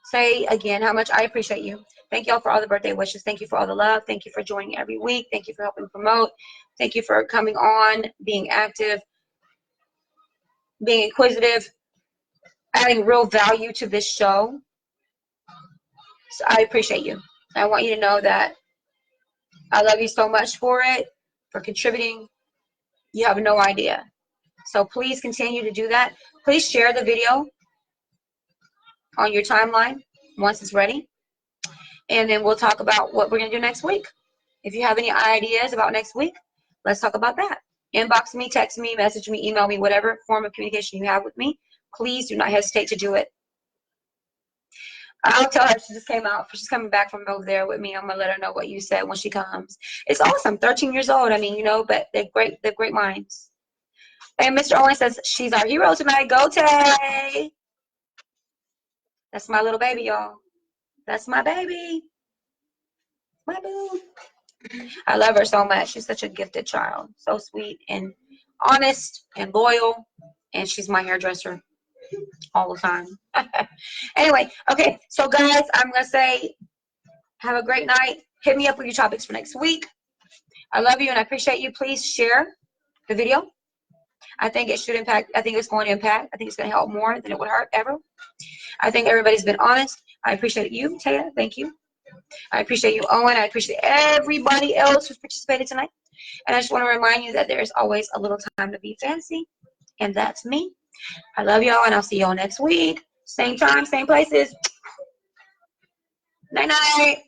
say again how much I appreciate you. Thank y'all for all the birthday wishes. Thank you for all the love. Thank you for joining every week. Thank you for helping promote. Thank you for coming on, being active, being inquisitive, adding real value to this show. So I appreciate you. I want you to know that I love you so much for it, for contributing. You have no idea. So please continue to do that. Please share the video on your timeline once it's ready. And then we'll talk about what we're going to do next week. If you have any ideas about next week, let's talk about that. Inbox me, text me, message me, email me, whatever form of communication you have with me. Please do not hesitate to do it. I'll tell her she just came out. She's coming back from over there with me. I'm going to let her know what you said when she comes. It's awesome. 13 years old. I mean, you know, but they're great. They're great minds. And Mr. Owen says, she's our hero tonight. Go, Tay. That's my little baby, y'all. That's my baby. My boo. I love her so much. She's such a gifted child. So sweet and honest and loyal. And she's my hairdresser all the time. Anyway, okay. So, guys, I'm going to say have a great night. Hit me up with your topics for next week. I love you and I appreciate you. Please share the video. I think it should impact. I think it's going to impact. I think it's going to help more than it would hurt ever. I think everybody's been honest. I appreciate you, Taya. Thank you. I appreciate you, Owen. I appreciate everybody else who's participated tonight. And I just want to remind you that there's always a little time to be fancy. And that's me. I love y'all, and I'll see y'all next week. Same time, same places. Night-night.